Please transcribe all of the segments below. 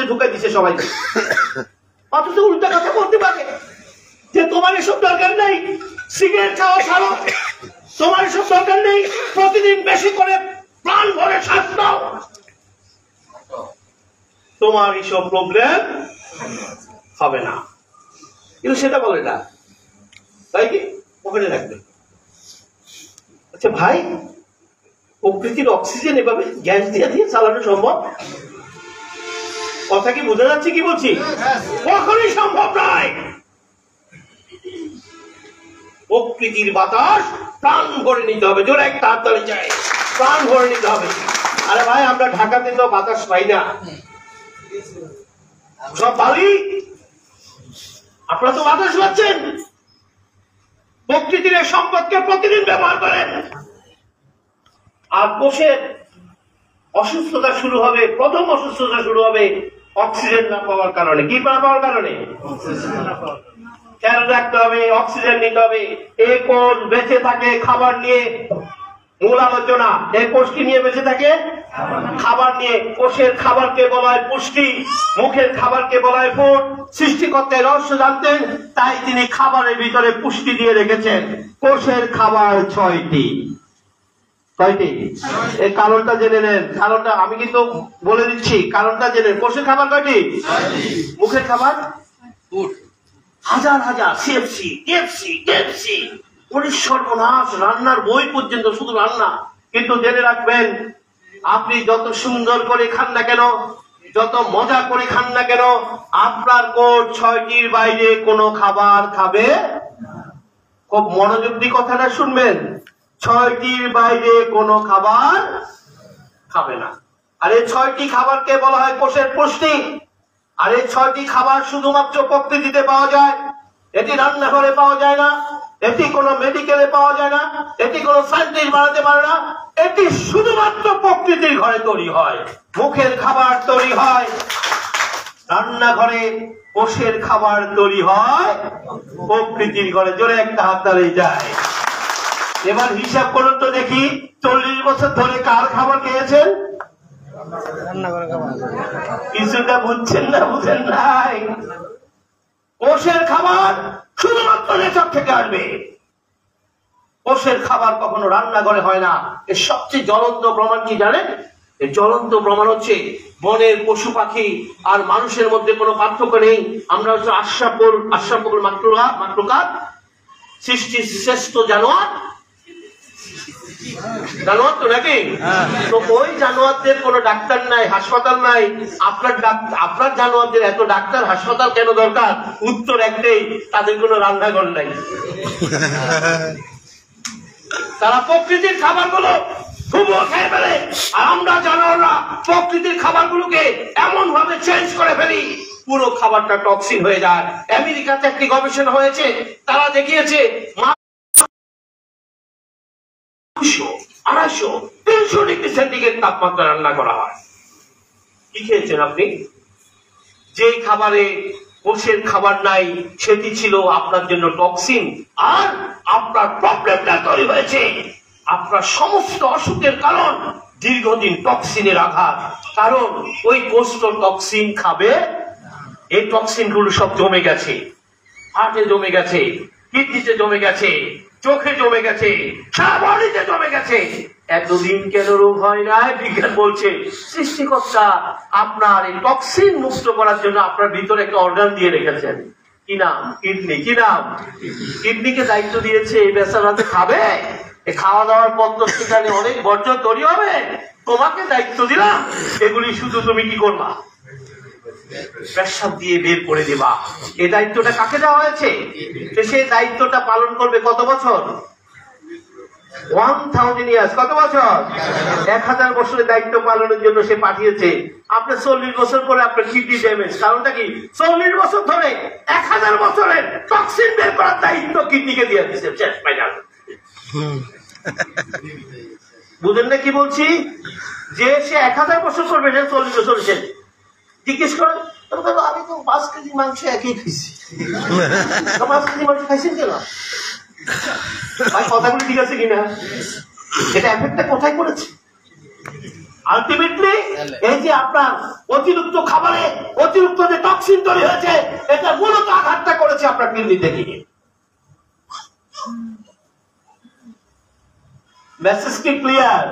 মধ্যে ঢুকাই দিছে সবাইকে। অথচ উল্টা কথা বলতে পারে যে তোমার এসব দরকার নেই, সিগারেট খাওয়া ছাড়ো, তোমার এসব দরকার নেই, প্রতিদিন বেশি করে প্রাণ ভরে শ্বাস নাও, তোমার এসব প্রবলেম হবে না। কিন্তু সেটা বলে না, তাই কি ওখানে রাখবে। আচ্ছা ভাই, প্রকৃতির অক্সিজেন এভাবে গ্যাস দিয়ে দিয়ে চালানো সম্ভব? কথা কি বোঝা যাচ্ছে কি বলছি? কখনই সম্ভব নয়। প্রকৃতির বাতাস প্রাণ ভরে নিতে হবে, জোরে একটা হাত তালি চাই, প্রাণ ভরে নিতে হবে। আরে ভাই, আমরা ঢাকাতে তো বাতাস পাই না, সব বালি, আপনারা তো বাতাস পাচ্ছেন। প্রকৃতির সম্পদকে প্রতিদিন ব্যবহার করেন। আর কোষের অসুস্থতা শুরু হবে, প্রথম অসুস্থতা শুরু হবে অক্সিজেন না পাওয়ার কারণে। কি না পাওয়ার কারণে? খেয়াল রাখতে হবে, অক্সিজেন নিতে হবে। এই কোষ বেঁচে থাকে খাবার নিয়ে। মূল আলোচনা, এই কোষ কি নিয়ে বেঁচে থাকে? খাবার নিয়ে। কোষের খাবারকে বলা হয় পুষ্টি, মুখের খাবারকে বলা হয় ফুড। সৃষ্টিকর্তার রহস্য জানতেন, তাই তিনি খাবারের ভিতরে পুষ্টি দিয়ে রেখেছেন। কোষের খাবার 6টি। কয়টি? এই কারণটা জেনে নেন। কারণটা আমি কিন্তু বলে দিচ্ছি, কারণটা জেনে। কোষের খাবার কয়টি? মুখের খাবার হাজার হাজার, সিএফসি, কেএফসি, কেএফসি, সর্বনাশ, রান্নার বই পর্যন্ত শুধু রান্না। কিন্তু জেনে রাখবেন, আপনি যত সুন্দর করে খান না কেন, যত মজা করে খান না কেন, আপনার কোষ 6টির বাইরে কোনো খাবার খাবে। খুব মনোযোগ দিয়ে কথাটা শুনবেন, 6টির বাইরে কোনো খাবার খাবে না। আর এই 6টি খাবারকে বলা হয় কোষের পুষ্টি। আর এই 6টি খাবার শুধুমাত্র প্রকৃতিতে পাওয়া যায়। এটি রান্নাঘরে পাওয়া যায় না, এটি কোনো মেডিকেলে পাওয়া যায় না, এটি কোনো সায়েন্টিস্ট বানাতে পারে না। এটি শুধুমাত্র প্রকৃতির ঘরে তৈরি হয়। মুখের খাবার তৈরি হয় রান্নাঘরে, কোষের খাবার তৈরি হয় প্রকৃতির ঘরে। জোরে একটা হাত তালি যায়। এবার হিসাব করুন তো দেখি, 40 বছর ধরে কার খাবার খেয়েছেন? কিছুটা বুঝছেন না? বুঝেন নাই? কোষের খাবার শুধুমাত্র নেচার থেকে আসবে। কোষের খাবার কখনো রান্নাঘরে হয় না। এর সবচেয়ে জ্বলন্ত প্রমাণ কি জানেন? এর জ্বলন্ত প্রমাণ হচ্ছে বনের পশু পাখি আর মানুষের মধ্যে কোনো পার্থক্য নেই। আমরা হচ্ছে আশরাফুল মাখলুকাত, সৃষ্টির শ্রেষ্ঠ জানোয়ার। জানোয়ার তো নাকি? তো ওই জানোয়ারদের কোনো ডাক্তার নাই, হাসপাতাল নাই। আপনার জানোয়ারদের এত ডাক্তার হাসপাতাল কেন দরকার? উত্তর একটাই, তাদের কোনো রান্নাঘর নাই। তারা প্রকৃতির খাবারগুলো হুবহু খেয়ে ফেলে। আর আমরা জানোয়াররা প্রকৃতির খাবারগুলোকে এমন ভাবে চেঞ্জ করে ফেলি, পুরো খাবারটা টক্সিন হয়ে যায়। আমেরিকাতে একটি গবেষণা হয়েছে, তারা দেখিয়েছে 200, 250, 300 ডিগ্রি সেন্টিগ্রেড তাপমাত্রা রান্না করা হয়। কি খেয়েছেন আপনি? যে খাবারে কোষের খাবার নাই, সেটি ছিল আপনার জন্য টক্সিন। আর আপনার প্রবলেমটা তৈরি হয়েছে, আপনার সমস্ত অসুখের কারণ দীর্ঘদিন টক্সিনের আঘাত। কারণ ওই কোষ তো টক্সিন খাবে। এই টক্সিন গুলো সব জমে গেছে, হার্টে জমে গেছে, কিডনিতে জমে গেছে, চোখে জমে গেছে, সারা বডিতে জমে গেছে। এতদিন কেন রোগ হয় না? বিজ্ঞান বলছে সৃষ্টিকর্তা আপনার এই টক্সিন মুক্ত করার জন্য আপনার ভিতরে একটা অর্গান দিয়ে রেখেছেন। কি নাম? কিডনি। কি নাম? কিডনিকে দায়িত্ব দিয়েছে এই বেচারাতে খাবে। খাওয়া দাওয়ার পর তো সেখানে অনেক বর্জ্য তৈরি হবে, তোমাকে দায়িত্ব দিলাম, এগুলি শুধু তুমি কি করবা? পেশাব দিয়ে বের করে দেবা। এই দায়িত্বটা কাকে দেওয়া হয়েছে? সেই দায়িত্বটা পালন করবে কত বছর? 1000 years। কত বছর? 1000 বছরের দায়িত্ব পালনের জন্য সে পাঠিয়েছে। আপনার 40 বছর পরে আপনার কিডনি ড্যামেজ। কারণটা কি? 40 বছর ধরে 1000 বছরের টক্সিন বের করার দায়িত্ব কিডনিকে দিয়ে দিচ্ছে। শেষ ফাইনাল। বুঝেন না কি বলছি? যে সে 1000 বছর করবে, সে 40 বছর শেষ। জিজ্ঞেস করেন, আমি তো 5 কেজি মাংস একই খাইছি। 5 কেজি মাংস খাইছেন কেন? কথাগুলো ঠিক আছে কিনা? এটা এফেক্টটা কোথায় করেছে? আলটিমেটলি এই যে আপনার অতিরিক্ত খাবারে অতিরিক্ত যে টক্সিন তৈরি হয়েছে, এটা মূলত আঘাতটা করেছে আপনার কিডনিতে গিয়ে। মেসেজ কি ক্লিয়ার?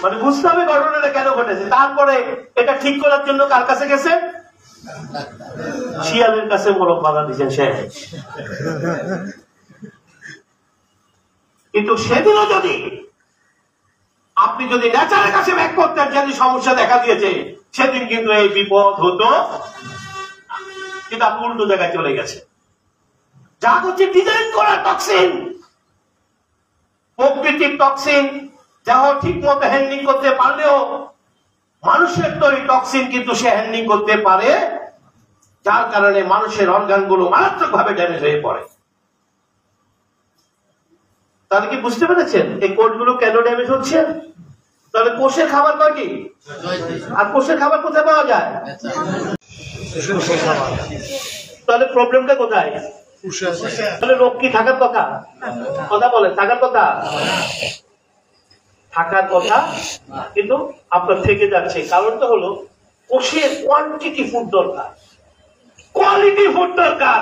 মানে বুঝতে হবে ঘটনাটা কেন ঘটেছে। তারপরে এটা ঠিক করার জন্য কার কাছে গেছে? শিয়ালের কাছে মোরগ বাধা দিচ্ছেন শেষ। কিন্তু সেদিনও যদি আপনি যদি নেচারের কাছে ব্যাক করতেন, যদি সমস্যা দেখা দিয়েছে, সেদিন কিন্তু এই বিপদ হতো। কিন্তু আপনি উল্টো জায়গায় চলে গেছে। যা হচ্ছে ডিজাইন করা টক্সিন, প্রকৃতির টক্সিন, যা ঠিক মতো হ্যান্ডলিং করতে পারলেও মানুষের তৈরি টক্সিন কিন্তু সে হ্যান্ডলিং করতে পারে, যার কারণে মানুষের অর্গানগুলো মারাত্মক ভাবে ড্যামেজ হয়ে পড়ে। তাহলে কি বুঝতে পেরেছেন এই কোষগুলো কেন ড্যামেজ হচ্ছে? তাহলে কোষের খাবার কয়টি, আর কোষের খাবার কোথায় পাওয়া যায়? তাহলে প্রবলেমটা কোথায়? তাহলে রোগ কি থাকার কথা? কথা বলেন, থাকার কথা? থাকার কথা, কিন্তু আপনার থেকে যাচ্ছে। কারণটা হলো কোষের কোয়ান্টিটি ফুড দরকার, কোয়ালিটি ফুড দরকার।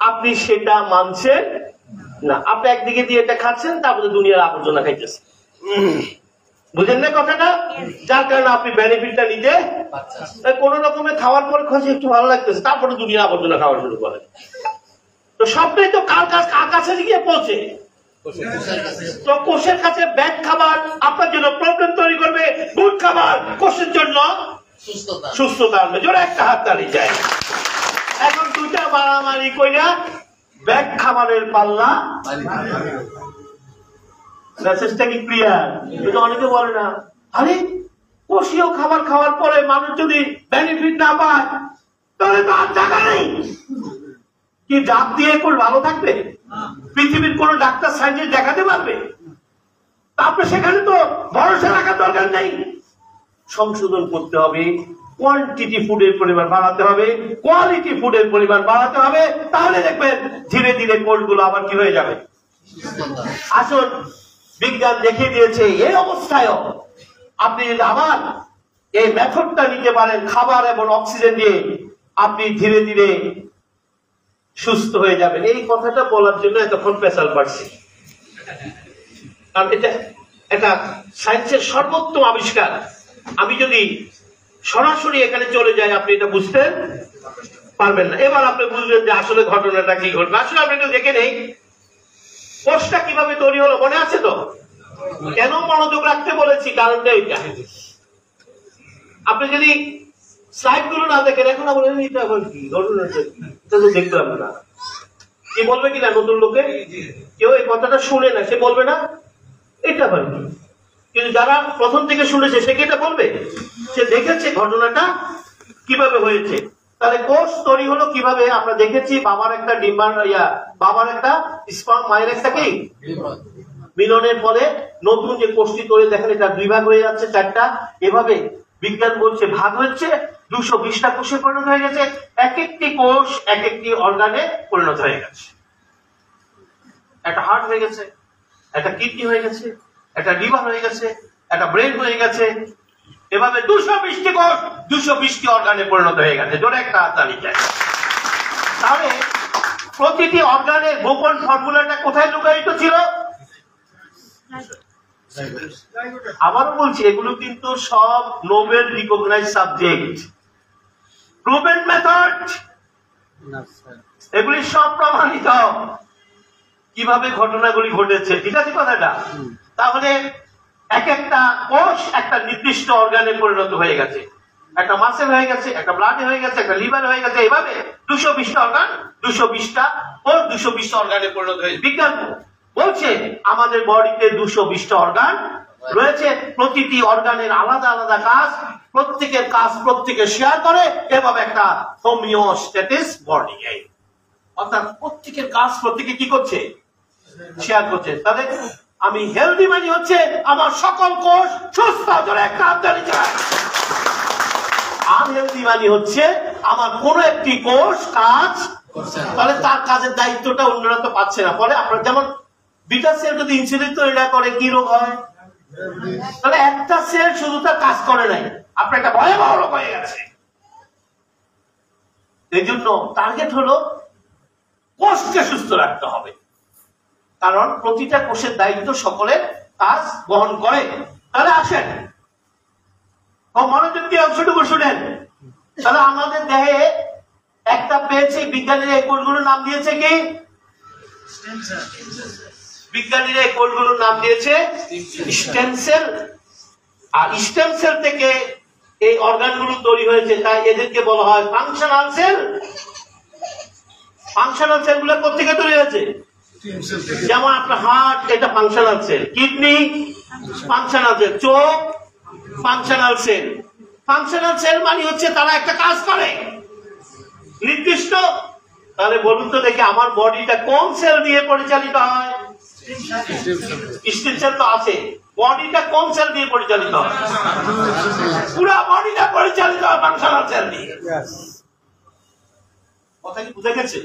আপনি সেটা মানছেন না। আপনি একদিকে দিয়ে এটা খাচ্ছেন, তারপরে দুনিয়ার আবর্জনা খাইতেছেন। বুঝেন না কথাটা? যার কারণে আপনি বেনিফিটটা নিতে কোন রকমের খাওয়ার পরে খাচ্ছে, একটু ভালো লাগতেছে, তারপরে দুনিয়ার আবর্জনা খাওয়া শুরু করেন। তো সবটাই তো কার কাছে গিয়ে পৌঁছে? তো কোষের কাছে ব্যাড খাবার আপনার জন্য প্রবলেম তৈরি করবে, গুড খাবার কোষের জন্য সুস্থতা আনবে। জোরে একটা হাত তালি যায়। এখন দুইটা মারামারি কইরা ব্যাড খাবারের পাল্লা। মেসেজটা কি ক্লিয়ার? কিন্তু অনেকে বলে না, আরে কোষীয় খাবার খাওয়ার পরে মানুষ যদি বেনিফিট না পায়, তাহলে তো আর জায়গা নেই। কি জাত দিয়ে কোন ভালো থাকবে? পৃথিবীর কোন ডাক্তার সাইন্টিস্ট দেখাতে পারবে? তারপরে সেখানে তো ভরসা রাখার দরকার নেই। সংশোধন করতে হবে, কোয়ান্টিটি ফুডের পরিমাণ বাড়াতে হবে, কোয়ালিটি ফুডের পরিমাণ বাড়াতে হবে। তাহলে দেখবেন ধীরে ধীরে কোষগুলো আবার কি হয়ে যাবে। আসুন, বিজ্ঞান দেখিয়ে দিয়েছে এই অবস্থায়ও আপনি যদি আবার এই মেথডটা নিতে পারেন, খাবার এবং অক্সিজেন দিয়ে, আপনি ধীরে ধীরে সুস্থ হয়ে যাবেন। এই কথাটা বলার জন্য এতক্ষণ পেশাল পাচ্ছি, কারণ এটা সায়েন্সের সর্বোত্তম আবিষ্কার। আমি যদি সরাসরি এখানে চলে যাই, আপনি এটা বুঝতে পারবেন না। এবার আপনি বুঝবেন যে আসলে ঘটনাটা কি ঘটবে। আসলে আপনি একটু দেখে নেই কোষটা কিভাবে তৈরি হলো, মনে আছে তো? কেন মনোযোগ রাখতে বলেছি, কারণটা এইটা। আপনি যদি স্লাইড গুলো না দেখেন, এখন বলেন এটা আবার কি ঘটনাটা, এটা তো দেখলাম না। কি বলবে কিনা নতুন লোকে? কেউ এই কথাটা শুনে না, সে বলবে না এটা আবার কি। কিন্তু যারা প্রথম থেকে শুনেছে সে কি এটা বলবে? সে দেখেছে ঘটনাটা কিভাবে হয়েছে। তাহলে কোষ তৈরি হলো কিভাবে আমরা দেখেছি। বাবার একটা বাবার একটা স্পার্ম, মায়ের একটা কি মিলনের ফলে নতুন যে কোষটি তৈরি, দেখেন এটা 2 ভাগ হয়ে যাচ্ছে, 4টা। এভাবে বিজ্ঞান বলছে ভাগ হচ্ছে, 220টা কোষে পরিণত হয়ে গেছে। এক একটি কোষ এক একটি অর্গানে পরিণত হয়ে গেছে। একটা হার্ট হয়ে গেছে, একটা কিডনি হয়ে গেছে, একটা লিভার হয়ে গেছে, একটা ব্রেন হয়ে গেছে। এভাবে 220টি কোষ 220টি অর্গানে পরিণত হয়ে গেছে। জোরে একটা তালিকা। তাহলে প্রতিটি অর্গানের গোপন ফর্মুলাটা কোথায় লুকায়িত ছিল? আবারও বলছি, এগুলো কিন্তু সব Nobel recognise subject, proven method, এগুলি সব প্রমাণিত কিভাবে ঘটনাগুলি ঘটেছে। ঠিক আছে কথাটা? তাহলে এক একটা কোষ একটা নির্দিষ্ট অর্গানে পরিণত হয়ে গেছে, একটা মাসেল হয়ে গেছে, একটা ব্লাড হয়ে গেছে, একটা লিভার হয়ে গেছে। এভাবে 220টা অর্গান, 220টা ও 220টা অর্গানে পরিণত হয়েছে। বিজ্ঞান বলছে আমাদের বডিতে 220টা অর্গান রয়েছে, প্রতিটি অর্গানের আলাদা আলাদা কাজ, প্রত্যেকের কাজ প্রত্যেকে শেয়ার করে। এভাবে একটা হোমিওস্ট্যাটিস বডি, অর্থাৎ প্রত্যেকের কাজ প্রত্যেকে কি করছে? শেয়ার করছে। তাহলে আমি হেলদি মানে হচ্ছে আমার সকল কোষ সুস্থ। একটা আমদানি চায়। আনহেলদি মানে হচ্ছে আমার কোন একটি কোষ কাজ, তাহলে তার কাজের দায়িত্বটা অন্যরা তো পাচ্ছে না। ফলে আপনার যেমন বিটা সেল যদি ইনসুলিন তৈরি না করে কি রোগ হয়? তাহলে একটা সেল শুধু তার কাজ করে নাই, আপনার একটা ভয়াবহ রোগ হয়ে গেছে। এই জন্য টার্গেট হলো কোষকে সুস্থ রাখতে হবে, কারণ প্রতিটা কোষের দায়িত্ব সকলের কাজ বহন করে। তাহলে আসেন মনোযোগ দিয়ে অংশটুকু শুনেন। তাহলে আমাদের দেহে একটা পেয়েছে, বিজ্ঞানীরা এই কোষগুলোর নাম দিয়েছে কি? বিজ্ঞানীরা এই কোষগুলোর নাম দিয়েছে স্টেম সেল। আর স্টেম সেল থেকে এই অর্গানগুলো তৈরি হয়েছে, তাই এদেরকে বলা হয় ফাংশনাল সেল। ফাংশনাল সেল গুলো কোথেকে তৈরি হয়েছে? যেমন আপনার হার্ট, এটা functional cell. Kidney functional cell. চোখ ফাংশনাল সেল। ফাংশনাল সেল মানে হচ্ছে তারা একটা কাজ করে নির্দিষ্ট। তাহলে বলুন তো দেখি, আমার বডিটা কোন সেল দিয়ে পরিচালিত হয়? স্টেম সেল তো আছে। বডিটা কোন সেল দিয়ে পরিচালিত হয়? পুরো বডিটা পরিচালিত হয় ফাংশনাল সেল দিয়ে। কথা কি বুঝে গেছে?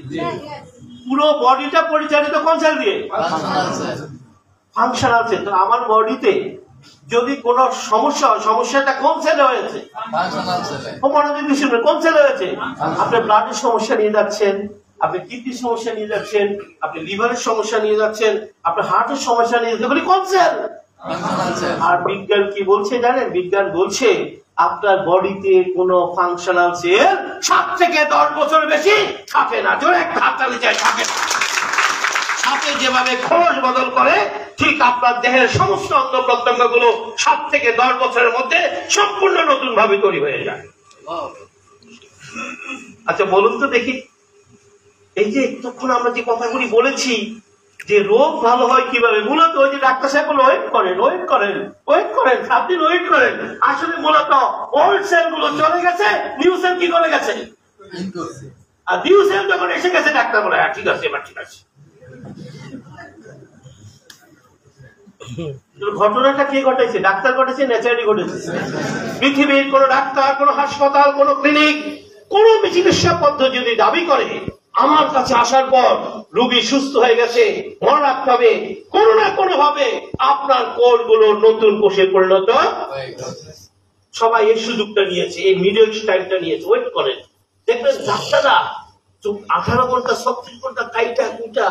পুরো বডিটা পরিচালিত কোন সেল দিয়ে? Functional cell. তো আমার বডিতে যদি কোনো সমস্যা হয়, সমস্যাটা কোন সেলে হয়েছে? কোন সেলে হয়েছে? আপনি ব্লাডের সমস্যা নিয়ে যাচ্ছেন, আপনি কিডনির সমস্যা নিয়ে যাচ্ছেন, আপনি লিভারের সমস্যা নিয়ে যাচ্ছেন, আপনি হার্টের সমস্যা নিয়ে যাচ্ছেন, কোন সেল? আর বিজ্ঞান কি বলছে জানেন? বিজ্ঞান বলছে আপনার বডিতে কোন ফাংশনাল সেল 7 থেকে 10 বছর বেশি থাকে না। জোরে একটা হাততালি চাই। থাকে না। সাথে যেভাবে খোঁজ বদল করে, ঠিক আপনার দেহের সমস্ত অঙ্গ প্রত্যঙ্গ গুলো 7 থেকে 10 বছরের মধ্যে সম্পূর্ণ নতুন ভাবে তৈরি হয়ে যায়। আচ্ছা বলুন তো দেখি, এই যে তখন আমরা যে কথাগুলি বলেছি যে রোগ ভালো হয় কিভাবে, মূলত ওই যে ডাক্তার সাহেব বলে ওয়েট করেন 7 দিন ওয়েট করেন। আসলে মূলত ওল্ড সেল গুলো চলে গেছে, নিউ সেল কি করে গেছে? আর নিউ সেল যখন এসে গেছে, ডাক্তার বলে ঠিক আছে, এবার ঠিক আছে। ঘটনাটা কে ঘটাইছে? ডাক্তার ঘটেছে, ন্যাচারালি ঘটেছে? পৃথিবীর কোন ডাক্তার, কোন হাসপাতাল, কোন ক্লিনিক, কোন চিকিৎসা পদ্ধতি যদি দাবি করে আমার কাছে আসার পর রোগী সুস্থ হয়ে গেছে, মনে রাখতে হবে কোনো না কোনো ভাবে আপনার কোষগুলো নতুন কোষে পরিণত। সবাই এই সুযোগটা নিয়েছে, এই মিডল টাইমটা নিয়েছে। ওয়েট করেন, দেখবেন ডাক্তাররা 18 ঘন্টা 36 ঘন্টা কাইটা কুইটা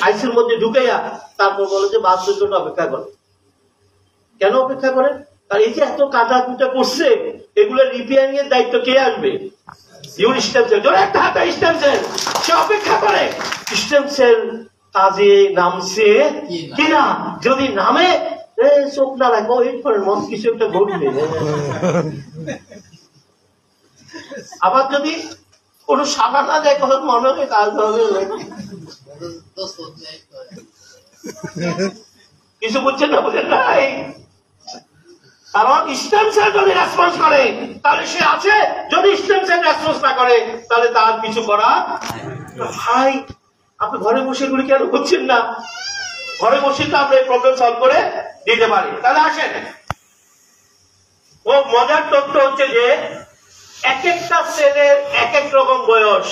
আইসির মধ্যে ঢুকাইয়া তারপর বলে যে 12 ঘন্টা অপেক্ষা করে। কেন অপেক্ষা করেন? কারণ এই যে এত কাটা কুটা করছে, এগুলো রিপেয়ারিং এর দায়িত্ব কে আসবে? Stem cell. একটা হাতে স্টেম সেল, সে অপেক্ষা করে স্টেম সেল কাজে নামছে কিনা। যদি নামে চোখ না রাখবো, ওয়েট করেন, মন কিছু একটা ঘটবে। আবার যদি কোন সাদা না যায়, কখন মনে হবে কাজ হবে। কিছু বুঝছেন না? বুঝেন নাই? কারণ স্টেম সেল যদি রেসপন্স করে তাহলে সে আছে, যদি স্টেম সেল রেসপন্স না করে তাহলে তার কিছু করা। ভাই আপনি ঘরে বসে এগুলি কেন করছেন না? ঘরে বসে তো আমরা এই প্রবলেম সলভ করে দিতে পারি। তাহলে আসেন, ও মজার তথ্য হচ্ছে যে এক একটা সেলের এক এক রকম বয়স।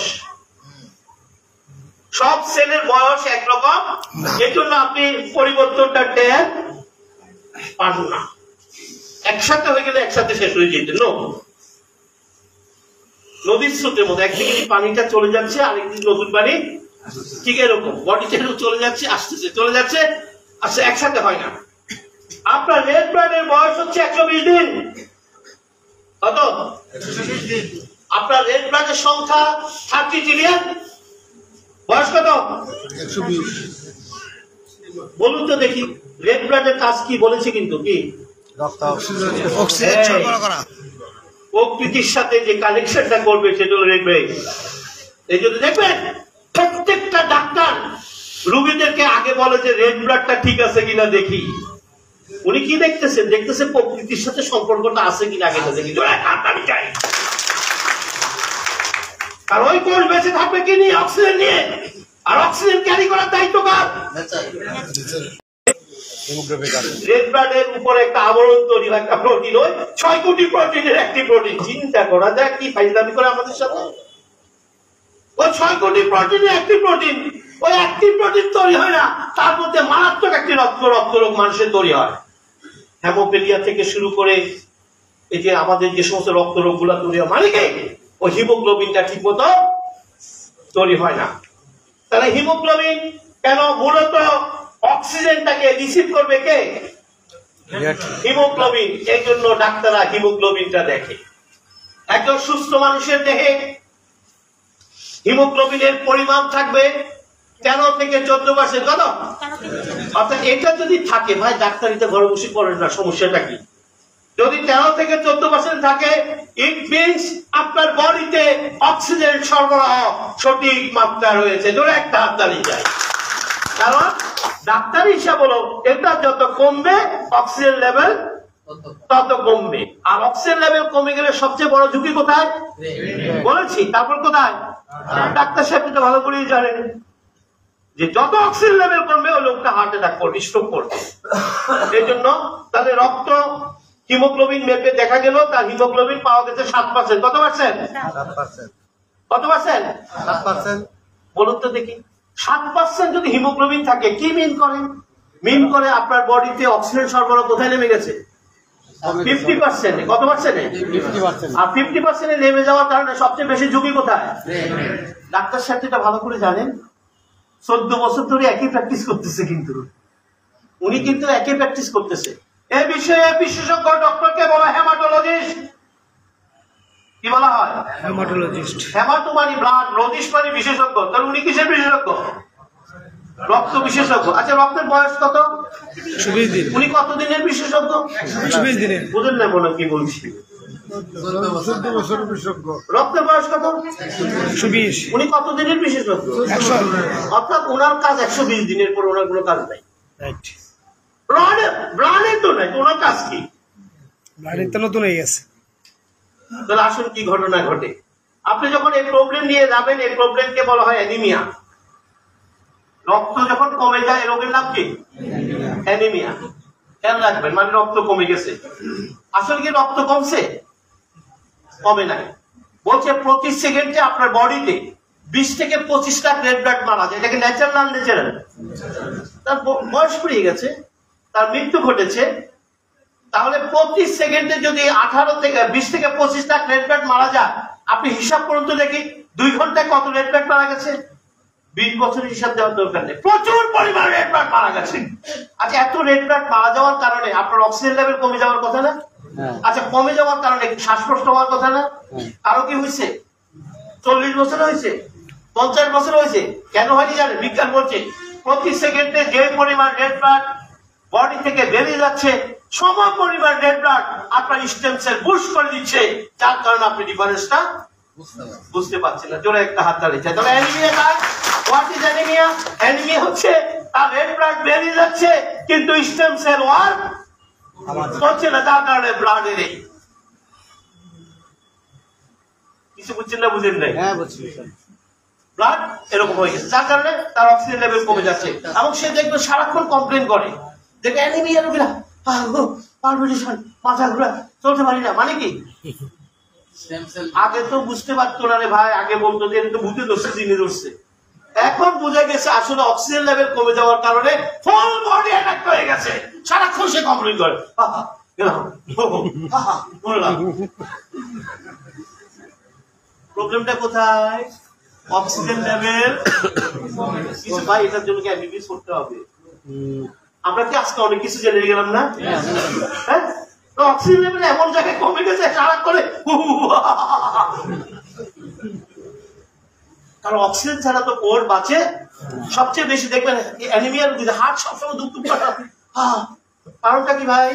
সব সেলের বয়স একরকম, এই জন্য আপনি পরিবর্তনটা টের পান না। একসাথে হয়ে গেলে একসাথে শেষ হয়ে যেত। নদীর স্রোতের মধ্যে একদিকে পানিটা চলে যাচ্ছে, আরেকদিকে নতুন পানি, ঠিক এরকম বডিতে চলে যাচ্ছে, আসতেছে, চলে যাচ্ছে, আসছে, একসাথে হয় না। আপনার রেড ব্লাডের বয়স হচ্ছে 120 দিন। কত? আপনার রেড ব্লাডের সংখ্যা 30 ট্রিলিয়ন। বয়স কত? 120। বলুন তো দেখি, রেড ব্লাডের কাজ কি বলেছে? কিন্তু কি প্রকৃতির সাথে যে কানেকশনটা করবে সেটা হলো রেড ব্লাড। এই জন্য দেখবেন প্রত্যেকটা ডাক্তার রোগীদেরকে আগে বলে যে রেড ব্লাডটা ঠিক আছে কিনা দেখি। উনি কি দেখতেছেন? দেখতেছে প্রকৃতির সাথে সম্পর্কটা আছে কিনা আগে দেখি। চাই আর ওই কোষ বেঁচে থাকবে কি নিয়ে? অক্সিজেন নিয়ে। আর অক্সিজেন ক্যারি করার দায়িত্ব কার? রেড ব্লাডের উপরে একটা আবরণ তৈরি হয়, একটা প্রোটিন, ওই 6 কোটি প্রোটিনের একটি প্রোটিন। চিন্তা করা যায় কি ফাইজলামি করে আমাদের সাথে। ওই 6 কোটি প্রোটিনের একটি প্রোটিন, ওই একটি প্রোটিন তৈরি হয় না, তার মধ্যে মারাত্মক একটি রক্ত রোগ মানুষের তৈরি হয়। হেমোপেলিয়া থেকে শুরু করে এই যে আমাদের যে সমস্ত রক্ত রোগগুলা তৈরি হয়, মানে কি ওই হিমোগ্লোবিনটা ঠিক মতো তৈরি হয় না। তাহলে হিমোগ্লোবিন কেন? মূলত অক্সিজেনটাকে রিসিভ করবে কে? হিমোগ্লোবিন। এই জন্য ডাক্তাররা হিমোগ্লোবিনটা দেখে। একজন সুস্থ মানুষের দেহে হিমোগ্লোবিনের পরিমাণ থাকবে 13 থেকে 14%। কত? অর্থাৎ এটা যদি থাকে, ভাই ডাক্তারিতে ঘরে বসে করেন না, সমস্যাটা কি? যদি 13 থেকে 14% থাকে, ইট মিনস আপনার বডিতে অক্সিজেন সরবরাহ সঠিক মাত্রা রয়েছে। ধরে একটা হাত দাঁড়িয়ে যায়, কারণ ডাক্তার হিসাব হলো এটা যত কমবে অক্সিজেন লেভেল তত কমবে। আর অক্সিজেন লেভেল কমে গেলে সবচেয়ে বড় ঝুঁকি কোথায় বলেছি? তারপর কোথায়? ডাক্তার সাহেব এটা ভালো করেই জানেন যে যত অক্সিজেন লেভেল কমবে ওই লোকটা হার্ট অ্যাটাক করবে, স্ট্রোক করবে। এই জন্য তাদের রক্ত হিমোগ্লোবিন মেপে দেখা গেল তার হিমোগ্লোবিন পাওয়া গেছে 7%। কত পার্সেন্ট? কত পার্সেন্ট? 7%। বলুন তো দেখি, 7% যদি হিমোগ্লোবিন থাকে কি মিন করে? মিন করে আপনার বডিতে অক্সিজেন সরবরাহ কোথায় নেমে গেছে? 50%। কত পার্সেন্টে? 50%। আর 50% নেমে যাওয়ার কারণে সবচেয়ে বেশি ঝুঁকি কোথায়? ডাক্তার সাহেব এটা ভালো করে জানেন, 14 বছর ধরে একই প্র্যাকটিস করতেছে, কিন্তু উনি কিন্তু একই প্র্যাকটিস করতেছে। এই বিষয়ে বিশেষজ্ঞ ডক্টরকে বলা হেমাটোলজিস্ট। কি বলা হয়? হেমাটোলজিস্ট। হেমাটো মানে ব্লাড, লজিস্ট মানে বিশেষজ্ঞ। তাহলে উনি কিসের বিশেষজ্ঞ? রক্ত বিশেষজ্ঞ। আচ্ছা, রক্তের বয়স কত? 120 দিন। উনি কত দিনের বিশেষজ্ঞ? 120 দিনের। বুঝেন না মনে কি বলছি? 14 বছরের বিশেষজ্ঞ। রক্তের বয়স কত? 120। উনি কত দিনের বিশেষজ্ঞ? 100। অর্থাৎ ওনার কাজ 120 দিনের পর ওনার কোনো কাজ নাই। রাইট। ব্লাডে তো নাই, ওনার কাজ কি? ব্লাডে তো নতুন হয়ে গেছে। তাহলে আসুন কি ঘটনা ঘটে। আপনি যখন এই প্রবলেম নিয়ে যাবেন, এই প্রবলেমকে বলা হয় অ্যানিমিয়া। রক্ত যখন কমে যায়, রোগের নাম কি? অ্যানিমিয়া। খেয়াল রাখবেন, মানে রক্ত কমে গেছে। আসলে কি রক্ত কমছে? কমে নাই। বলছে প্রতি সেকেন্ডে আপনার বডিতে 20 থেকে 25 লাখ রেড ব্লাড মারা যায়। এটাকে ন্যাচারাল না ন্যাচারাল? তার বয়স পেরিয়ে গেছে, তার মৃত্যু ঘটেছে। তাহলে প্রতি সেকেন্ডে যদি 20 থেকে 25 লাখ রেড ব্লাড মারা যায়, আপনি হিসাব করুন তো দেখি 2 ঘন্টায় কত রেড ব্লাড মারা গেছে। 20 বছরের হিসাব দেওয়ার দরকার নেই, প্রচুর পরিমাণ রেড ব্লাড মারা গেছে। আচ্ছা, এত রেড ব্লাড মারা যাওয়ার কারণে আপনার অক্সিজেন লেভেল কমে যাওয়ার কথা না? আচ্ছা, কমে যাওয়ার কারণে শ্বাসকষ্ট হওয়ার কথা না? আরো কি হয়েছে? 40 বছর হয়েছে, 50 বছর হয়েছে। কেন হয়নি জানেন? বিজ্ঞান বলছে প্রতি সেকেন্ডে যে পরিমাণ রেড ব্লাড বডি থেকে বেরিয়ে যাচ্ছে, সম পরিমাণ রেড ব্লাড আপনার স্টেম সেল বুস্ট করে দিচ্ছে, যার কারণে আপনি ডিফারেন্সটা বুঝতে পারছেন না। জোরে একটা হাত দাঁড়িয়েছে। তাহলে অ্যানিমিয়া কাজ। What is anaemia? অ্যানিমিয়া হচ্ছে তার রেড ব্লাড বেরিয়ে যাচ্ছে কিন্তু স্টেম সেল ওয়ার্ক করছে না, যার কারণে ব্লাডে নেই। কিছু বুঝছেন না? বুঝেন নাই? হ্যাঁ, বুঝছি। ব্লাড এরকম হয়ে গেছে, যার কারণে তার অক্সিজেন লেভেল কমে যাচ্ছে। এবং সে দেখবে সারাক্ষণ কমপ্লেন করে, দেখবে অ্যানিমিয়া রোগীরা পালপিটেশন, মাথা ঘোরা, চলতে পারি না। মানে কি? আগে তো বুঝতে পারতো না রে ভাই, আগে বলতো যে এটা তো ভূতে ধরছে, জিনে ধরছে। এখন বুঝে গেছে আসলে অক্সিজেন লেভেল কমে যাওয়ার কারণে ফুল বডি অ্যাটাক হয়ে গেছে, সারাক্ষণ সে কমপ্লেন করে। প্রবলেমটা কোথায়? Oxygen level. কিছু ভাই এটার জন্য কি এমবিবিএস করতে হবে? আমরা কি আজকে অনেক কিছু জেনে গেলাম না? হ্যাঁ, তো অক্সিজেন লেভেল এমন জায়গায় কমে গেছে সারা করে, কারণ অক্সিজেন ছাড়া তো কোর বাঁচে। সবচেয়ে বেশি দেখবেন অ্যানিমিয়া রোগীদের হার্ট সবসময় দুঃখ করে। কারণটা কি ভাই?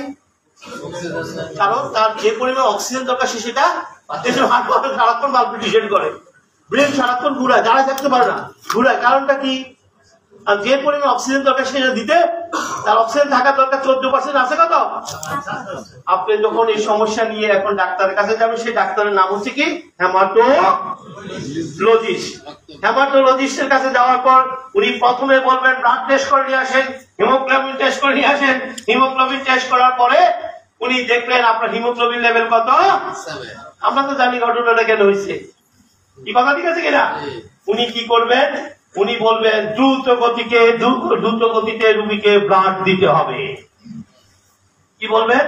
কারণ তার যে পরিমাণ অক্সিজেন দরকার সে সেটা হার্ট সারাক্ষণ পালপিটেশন করে, ব্রেন সারাক্ষণ ঘুরায়, দাঁড়ায় থাকতে পারে না, ঘুরায়। কারণটা কি? আর যে পরিমাণ অক্সিজেন দরকার সেটা দিতে তার অক্সিজেন থাকার দরকার 14% আছে। কত? আপনি যখন এই সমস্যা নিয়ে এখন ডাক্তারের কাছে যাবেন, সেই ডাক্তারের নাম হচ্ছে কি? হেমাটোলজিস্ট। হেমাটোলজিস্টের কাছে যাওয়ার পর উনি প্রথমে বলবেন ব্লাড টেস্ট করে নিয়ে আসেন, হিমোগ্লোবিন টেস্ট করে নিয়ে আসেন। হিমোগ্লোবিন টেস্ট করার পরে উনি দেখলেন আপনার হিমোগ্লোবিন লেভেল কত। আমরা তো জানি ঘটনাটা কেন হয়েছে, কি কথা ঠিক আছে কিনা? উনি কি করবেন? উনি বলবেন দ্রুত গতিতে রুগীকে ব্লাড দিতে হবে। কি বলবেন?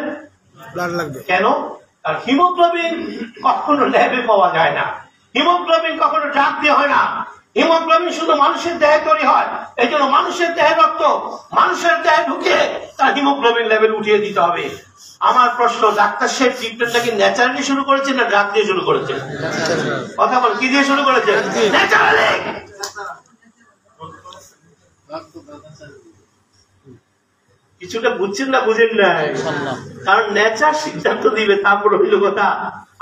ব্লাড লাগবে। কেন? কারণ হিমোগ্লোবিন কখনো ল্যাবে পাওয়া যায় না, হিমোগ্লোবিন কখনো ড্রাগ দিয়ে হয় না, হিমোগ্লোবিন শুধু মানুষের দেহে তৈরি হয়। এই জন্য মানুষের দেহে রক্ত মানুষের দেহে ঢুকে তার হিমোগ্লোবিন লেভেল উঠিয়ে দিতে হবে। আমার প্রশ্ন, ডাক্তার সাহেব ট্রিটমেন্টটা কি ন্যাচারালি শুরু করেছেন না ড্রাগ দিয়ে শুরু করেছেন? কথা বল, কি দিয়ে শুরু করেছেন? ন্যাচারালি। কিছুটা বুঝছেন না বুঝেন না? কারণ নেচার সিদ্ধান্ত দিবে, তারপর হইল কথা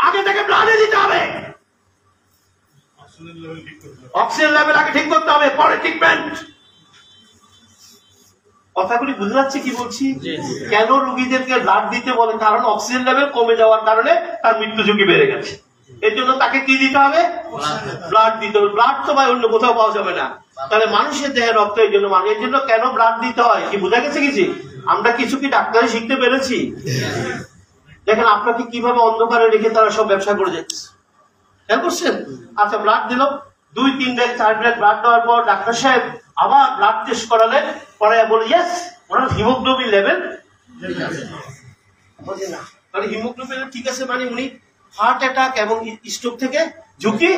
আগে থেকে ব্লাডে দিতে হবে, অক্সিজেন লেভেল আগে ঠিক করতে হবে, পরে ট্রিটমেন্ট। কথাগুলি বুঝতে পারছি কি বলছি? কেন রোগীদেরকে ব্লাড দিতে বলে? কারণ অক্সিজেন লেভেল কমে যাওয়ার কারণে তার মৃত্যু ঝুঁকি বেড়ে গেছে। এর জন্য তাকে কি দিতে হবে? ব্লাড দিতে হবে। ব্লাড তো ভাই অন্য কোথাও পাওয়া যাবে না, তাহলে মানুষের দেহে রক্ত। এই জন্য এর জন্য কেন ব্লাড দিতে হয় কি বোঝা গেছে কিছু? আমরা কিছু কি ডাক্তারে শিখতে পেরেছি? দেখেন আপনাকে কিভাবে অন্ধকারে রেখে তারা সব ব্যবসা করে যাচ্ছে, খেয়াল করছেন? আচ্ছা, ব্লাড দিল, 2-3 ব্যাগ 4 ব্যাগ ব্লাড দেওয়ার পর ডাক্তার সাহেব আবার ব্লাড টেস্ট করালেন, পরে বলে ইয়েস ওনার হিমোগ্লোবিন লেভেল মানে হিমোগ্লোবিন ঠিক আছে, মানে উনি হার্ট অ্যাটাক এবং স্ট্রোক থেকে ঝুঁকি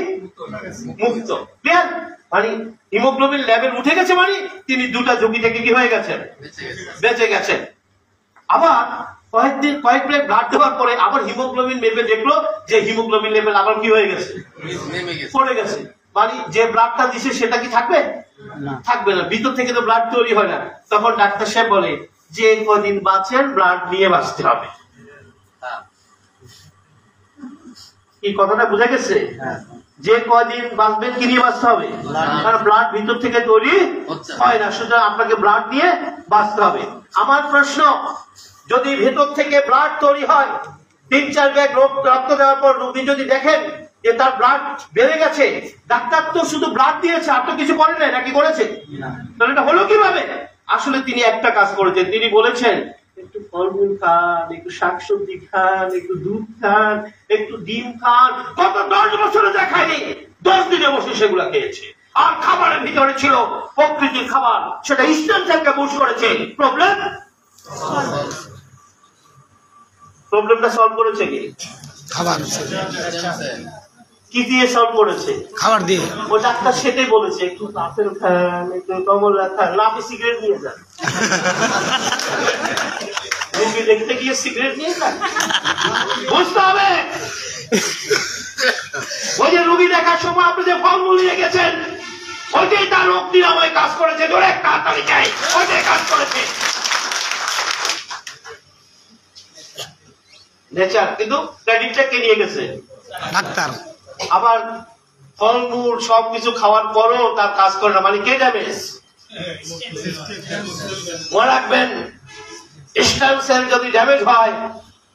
মুক্ত। ক্লিয়ার? মানে হিমোগ্লোবিন লেভেল উঠে গেছে, মানে তিনি দুটা ঝুঁকি থেকে কি হয়ে গেছেন? বেঁচে গেছেন। আবার কয়েক ব্যাগ ব্লাড দেওয়ার পরে আবার হিমোগ্লোবিন মেপে দেখলো যে হিমোগ্লোবিন লেভেল আবার কি হয়ে গেছে? পড়ে গেছে। মানে যে ব্লাডটা দিছে সেটা কি থাকবে? থাকবে না, ভিতর থেকে তো ব্লাড তৈরি হয় না। তখন ডাক্তার সাহেব বলে যে কদিন বাঁচেন ব্লাড নিয়ে বাঁচতে হবে। এই কথাটা বোঝা গেছে? যে কদিন বাঁচবেন কি নিয়ে বাঁচতে হবে? কারণ ব্লাড ভিতর থেকে তৈরি হয় না, সুতরাং আপনাকে ব্লাড নিয়ে বাঁচতে হবে। আমার প্রশ্ন, যদি ভেতর থেকে ব্লাড তৈরি হয়, 3-4 ব্যাগ রক্ত দেওয়ার পর রোগী যদি দেখেন যে তার ব্লাড বেড়ে গেছে, ডাক্তার তো শুধু ব্লাড দিয়েছে, আর তো কিছু করে নাই, নাকি করেছে? তাহলে এটা হলো কিভাবে? আসলে তিনি একটা কাজ করেছেন, তিনি বলেছেন একটু ফলমূল খান, একটু শাকসবজি খান, একটু দুধ খান, একটু ডিম খান। গত 10 বছরে যা খায়নি 10 দিনে বসে সেগুলা খেয়েছে। আর খাবারের ভিতরে ছিল প্রকৃতির খাবার, সেটা স্টেম সেলকে বুস্ট করেছে। প্রবলেমটা সলভ করেছে কি? খাবার কি দিয়ে সলভ করেছে? খাবার দিয়ে। ও ডাক্তার সেটাই বলেছে, একটু আপেল খান, একটু কমলা খান, না আপনি সিগারেট নিয়ে যান। রোগী দেখতে গিয়ে সিগারেট নিয়ে যান, বুঝতে হবে। ওই যে রোগী দেখার সময় আপনি যে ফলমূল নিয়ে গেছেন, ওইটাই তার রোগ নিরাময় কাজ করেছে। ধরে তাড়াতাড়ি চাই, ওইটাই কাজ করেছে নেচার। কিন্তু ক্রেডিটটা কে নিয়ে গেছে? ডাক্তার। আবার ফলমূল সবকিছু খাওয়ার পরও তার কাজ করে না, মানে কে ড্যামেজ? মনে রাখবেন, স্টেম সেল যদি ড্যামেজ হয়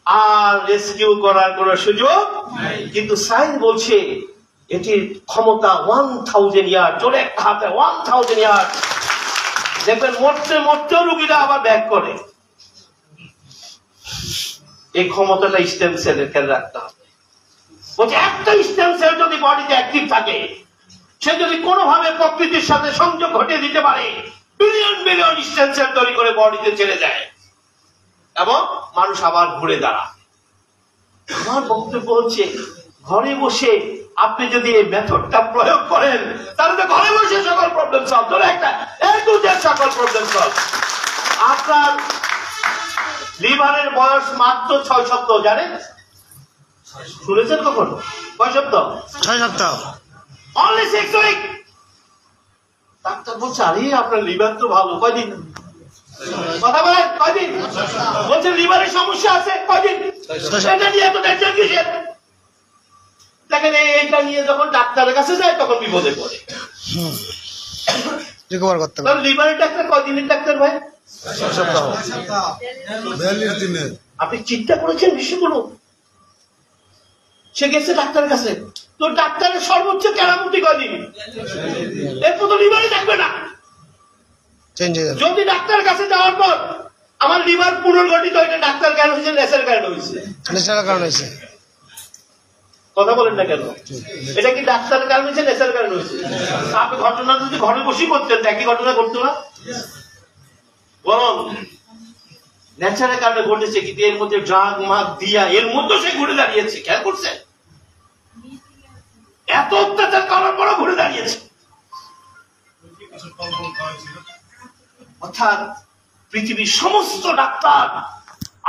আর রেস্কিউ করার কোন সুযোগ। কিন্তু সায়েন্স বলছে এটির ক্ষমতা 1000 ইয়ার। জোরে একটা হাতে 1000 ইয়ার। দেখবেন মরতে মরতেও রোগীরা আবার ব্যাক করে। এই ক্ষমতাটা স্টেম সেলের খেয়াল রাখতে হবে। বলছে একটা স্টেম সেল যদি বডিতে অ্যাক্টিভ থাকে, সে যদি কোনোভাবে প্রকৃতির সাথে সংযোগ ঘটিয়ে দিতে পারে, বিলিয়ন বিলিয়ন স্টেম সেল তৈরি করে বডিতে ছেড়ে দেয় এবং মানুষ আবার ঘুরে দাঁড়ায়। আমার বক্তব্য হচ্ছে, ঘরে বসে আপনি যদি এই মেথডটা প্রয়োগ করেন, তাহলে তো ঘরে বসে সকল প্রবলেম সলভ। ধরে একটা সকল প্রবলেম সলভ। আপনার লিভারের বয়স মাত্র 6 সপ্তাহ, জানেন? শুনেছেন কখন? কয় সপ্তাহ? 6 সপ্তাহ। Only 6 week. ডাক্তার বলছে আরে আপনার লিভার তো ভালো, কয়দিন? কথা বলেন, কয়দিন? বলছে লিভারের সমস্যা আছে, কয়দিন? এটা নিয়ে এত টেনশন কিসের? দেখেন এইটা নিয়ে যখন ডাক্তারের কাছে যায় তখন বিপদে পড়ে। রিকভার করতে হবে। তাহলে লিভারের ডাক্তার কয়দিনের ডাক্তার ভাই? 6 সপ্তাহ। 42 দিনের। আপনি চিন্তা করেছেন বিষয়গুলো? সে গেছে ডাক্তারের কাছে, তো ডাক্তারের সর্বোচ্চ কেরামতি কয়দিন? এরপর তো লিভারই থাকবে না। যদি ডাক্তারের কাছে যাওয়ার পর আমার লিভার পুনর্গঠিত, এটা ডাক্তার কেন হয়েছে? নেশার কারণে হয়েছে। নেশার কারণে হয়েছে। কথা বলেন না কেন? এটা কি ডাক্তারের কারণে হয়েছে, নেশার কারণে হয়েছে? আপনি ঘটনা যদি ঘরে বসেই করতেন, একই ঘটনা করতো না? বরং ন্যাচারাল কারণে ঘটেছে, কিন্তু এর মধ্যে ড্রাগ মাগ দিয়া এর মধ্যে সে ঘুরে দাঁড়িয়েছে। খেয়াল করছেন? এত অত্যাচার করার পরও ঘুরে দাঁড়িয়েছে। অর্থাৎ পৃথিবীর সমস্ত ডাক্তার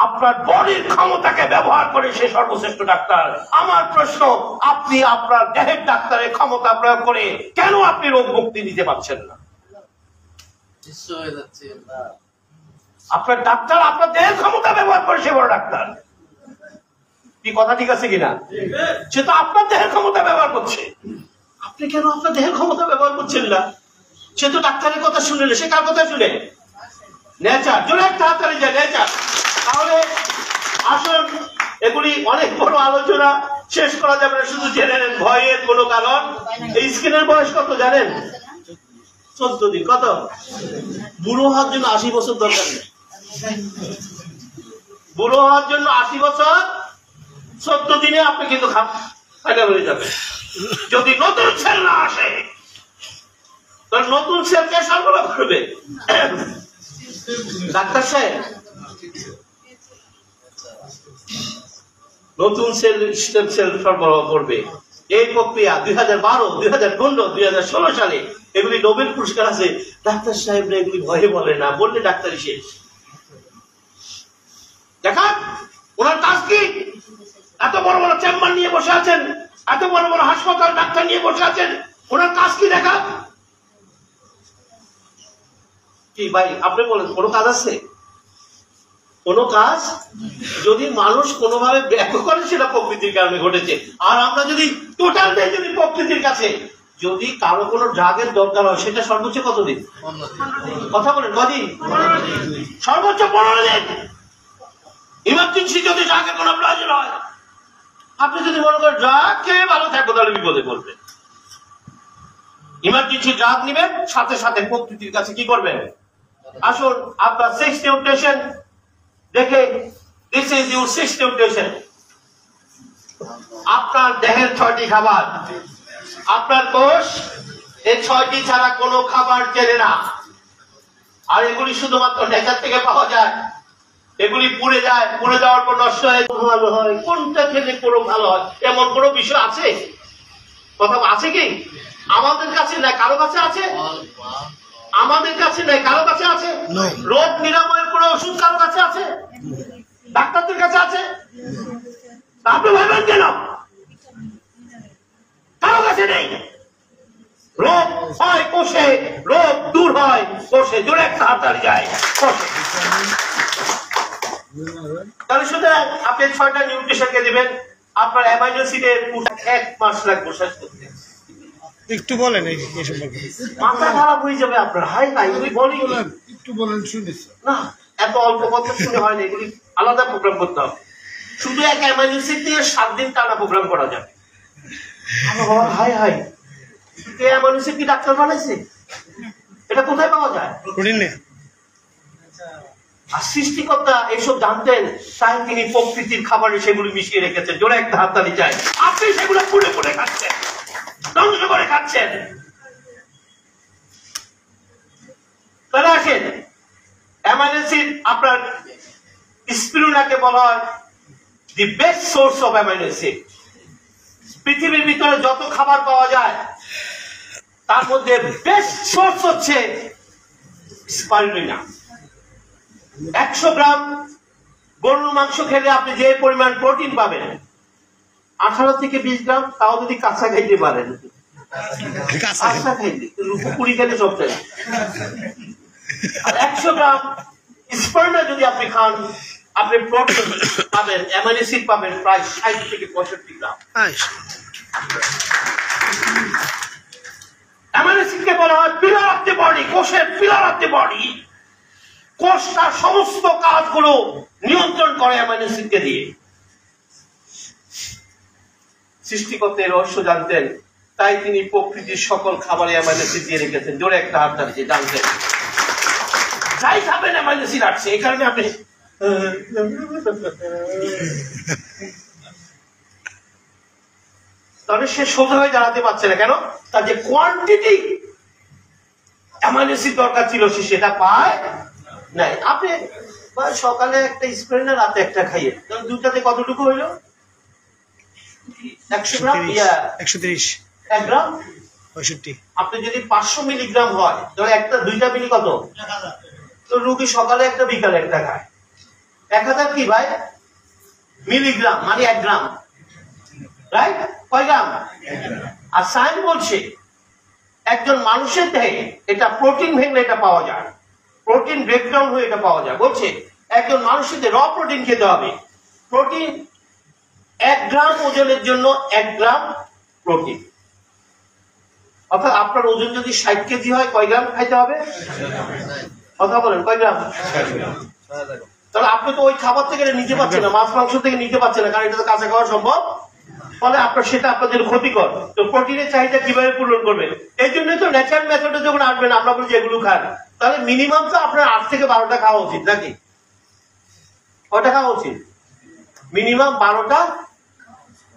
আপনার বডির ক্ষমতাকে ব্যবহার করে সে সর্বশ্রেষ্ঠ ডাক্তার। আমার প্রশ্ন, আপনি আপনার দেহের ডাক্তারের ক্ষমতা প্রয়োগ করে কেন আপনি রোগ মুক্তি নিতে পারছেন না? আপনার ডাক্তার আপনার দেহের ক্ষমতা ব্যবহার করে সে বড় ডাক্তার। কি কথা ঠিক আছে কিনা? সে তো আপনার দেহের ক্ষমতা ব্যবহার করছে, আপনি কেন আপনার দেহের ক্ষমতা ব্যবহার করছেন না? সে তো ডাক্তারের কথা শুনে, সে কার কথা শুনে? নেচার। জোরে একটা হাততালি যায় নেচার। তাহলে আসুন, এগুলি অনেক বড় আলোচনা, শেষ করা যাবে না। শুধু জেনে নেন ভয়ের কোনো কারণ। এই স্কিনের বয়স কত জানেন? 14 দিন। কত? বুড়ো হওয়ার জন্য 80 বছর দরকার নেই। বুড়ো হওয়ার জন্য 80 বছর, 14 দিনে আপনি কিন্তু ফাইনাল হয়ে যাবে। যদি নতুন সেল না আসে, তাহলে নতুন সেলকে সরবরাহ করবে ডাক্তার সাহেব। নতুন সেল, স্টেম সেল সরবরাহ করবে। এই প্রক্রিয়া 2012, 2015, 2016 সালে এগুলি নোবেল পুরস্কার আছে। ডাক্তার সাহেবরা এগুলি ভয়ে বলে না, বললে ডাক্তারই শেষ। দেখা ওনার কাজ কি? এত বড় বড় চেম্বার নিয়ে বসে আছেন, এত বড় বড় হাসপাতাল ডাক্তার নিয়ে বসে আছেন, ওনার কাজ কি দেখা? কি ভাই আপনি বলেন, কোনো কাজ আছে? কোনো কাজ? যদি মানুষ কোনোভাবে ব্যর্থ করে সেটা প্রকৃতির কারণে ঘটেছে। আর আমরা যদি টোটাল দেই যদি প্রকৃতির কাছে, যদি কারো কোনো ড্রাগের দরকার হয় সেটা সর্বোচ্চ কতদিন? কথা বলেন, কদিন? সর্বোচ্চ 15 দিন। ইমার্জেন্সি যদি ড্রাগের কোনো প্রয়োজন হয়, আপনি যদি মনে করেন ড্রাগ খেয়ে ভালো থাকবো, তাহলে বিপদে পড়বেন। ইমার্জেন্সি ড্রাগ নিবেন, সাথে সাথে প্রকৃতির কাছে কি করবেন? আসুন আপনার 6 নিউট্রিশন দেখে, দিস ইজ ইউর 6 নিউট্রিশন। আপনার দেহের 6টি খাবার, আপনার কোষ এই 6টি ছাড়া কোনো খাবার চেনে না। আর এগুলি শুধুমাত্র নেচার থেকে পাওয়া যায়। এগুলি পুড়ে যায়, পুড়ে যাওয়ার পর নষ্ট হয়ে ভালো হয়। কোনটা খেলে কোনো ভালো হয় এমন কোনো বিষয় আছে? কথা আছে কি? আমাদের কাছে নাই, কারো কাছে আছে? আমাদের কাছে নাই, কারো কাছে আছে? রোগ নিরাময়ের কোনো ওষুধ কারো কাছে আছে? ডাক্তারদের কাছে আছে? আপনি ভাবেন কেন কারো কাছে নেই? রোগ হয় কোষে, রোগ দূর হয় কোষে। জোরে একটা হাততালি যায় কোষে। তাহলে সুতরাং আপনি 6টা নিউট্রিশনকে দিবেন। আপনার অ্যামাইনো অ্যাসিডের 1 মাস লাগবে শেষ করতে। একটু বলেন এই সম্পর্কে। মাথা খারাপ হয়ে যাবে আপনার। হাই হাই তুমি বলি একটু বলেন, শুনি না, এত অল্প কথা শুনে হয় না। এগুলি আলাদা প্রোগ্রাম করতে হবে। শুধু এক অ্যামাইনো অ্যাসিড দিয়ে 7 দিন টানা প্রোগ্রাম করা যাবে। হাই হাই, এই অ্যামাইনো অ্যাসিড কি ডাক্তার বানাইছে? এটা কোথায় পাওয়া যায়? আর সৃষ্টিকর্তা এসব জানতেন, তাই তিনি প্রকৃতির খাবারে সেগুলি মিশিয়ে রেখেছেন। জোরে একটা হাততালি চাই। আপনি সেগুলো পুড়ে পুড়ে খাচ্ছেন, ধ্বংস করে খাচ্ছেন। তাহলে আসেন, অ্যামাইনো অ্যাসিড আপনার স্পিরুলিনাকে বলা হয় the best source of amino acid. পৃথিবীর ভিতরে যত খাবার পাওয়া যায় তার মধ্যে বেস্ট সোর্স হচ্ছে স্পিরুলিনা। 100 গ্রাম গরুর মাংস খেলে আপনি যে পরিমাণ প্রোটিন পাবেন, 18 থেকে 20 গ্রাম, তাও যদি কাঁচা খাইতে পারেন। কাঁচা খাইতে পুরি খেলে সব চাই। আর 100 গ্রাম স্পার্না যদি আপনি খান, আপনি প্রোটিন পাবেন, অ্যামাইনো অ্যাসিড পাবেন প্রায় 60 থেকে 65 গ্রাম। অ্যামাইনো অ্যাসিডকে বলা হয় পিলার অফ দ্য বডি, কোষের পিলার অফ দ্য বডি। কোষ তার সমস্ত কাজগুলো নিয়ন্ত্রণ করে অ্যামাইনো অ্যাসিডকে দিয়ে। সৃষ্টিকর্তা রহস্য জানতেন, তাই তিনি প্রকৃতির সকল খাবারে অ্যামাইনো অ্যাসিড দিয়ে রেখেছেন। জোরে একটা হাত তালি জানতেন। যাই খাবেন অ্যামাইনো অ্যাসিড আসছে। এই কারণে আপনি তাহলে সে সোজা হয়ে দাঁড়াতে পারছে না কেন? তার যে কোয়ান্টিটি অ্যামাইনো অ্যাসিড দরকার ছিল সে সেটা পায় নাই। আপনি বা সকালে একটা স্প্রে না রাতে একটা খাইয়ে, তাহলে দুটাতে কতটুকু হইলো? 100 গ্রাম 130 1 গ্রাম 65 আপনি যদি 500 মিলিগ্রাম হয় তাহলে একটা দুইটা মিলি কত? তো রুগী সকালে একটা বিকালে একটা খায়। 1000 কি ভাই? মিলিগ্রাম মানে 1 গ্রাম, রাইট? কয় গ্রাম? আর সায়েন্স বলছে একজন মানুষের দেহে এটা প্রোটিন ভেঙে এটা পাওয়া যায়, প্রোটিন ব্রেকডাউন হয়ে এটা পাওয়া যায়। বলছে একজন মানুষের র প্রোটিন খেতে হবে। প্রোটিন 1 গ্রাম ওজনের জন্য 1 গ্রাম প্রোটিন, অর্থাৎ আপনার ওজন যদি 60 কেজি হয় কয় গ্রাম খাইতে হবে? কথা বলেন, কয় গ্রাম? তাহলে আপনি তো ওই খাবার থেকে নিতে পারছেন না, মাছ মাংস থেকে নিতে পারছেন না, কারণ এটা তো কাঁচা খাওয়া সম্ভব, ফলে আপনার সেটা আপনাদের ক্ষতিকর। তো প্রোটিনের চাহিদা কিভাবে পূরণ করবেন? এই জন্যই তো ন্যাচারাল মেথডে যখন আসবেন আমরা বলছি এগুলো খান, তাহলে মিনিমাম তো আপনার 8 থেকে 12টা খাওয়া উচিত, নাকি? কয়টা খাওয়া উচিত? মিনিমাম 12টা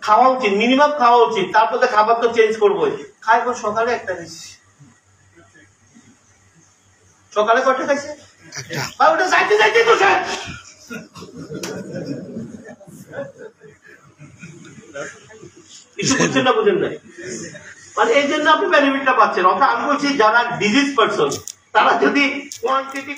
খাওয়া উচিত, মিনিমাম খাওয়া উচিত। তারপর তো খাবার তো চেঞ্জ করবোই। খাইবো সকালে একটা দিচ্ছি, সকালে কয়টা খাইছে? বা ওটা যাইতে যাইতে তো শেষ। কিছু বুঝছেন না, বুঝেন নাই? মানে এই জন্য আপনি বেনিফিটটা পাচ্ছেন। অর্থাৎ আমি বলছি যারা ডিজিজ পারসন তারা যদি কোয়ান্টিটি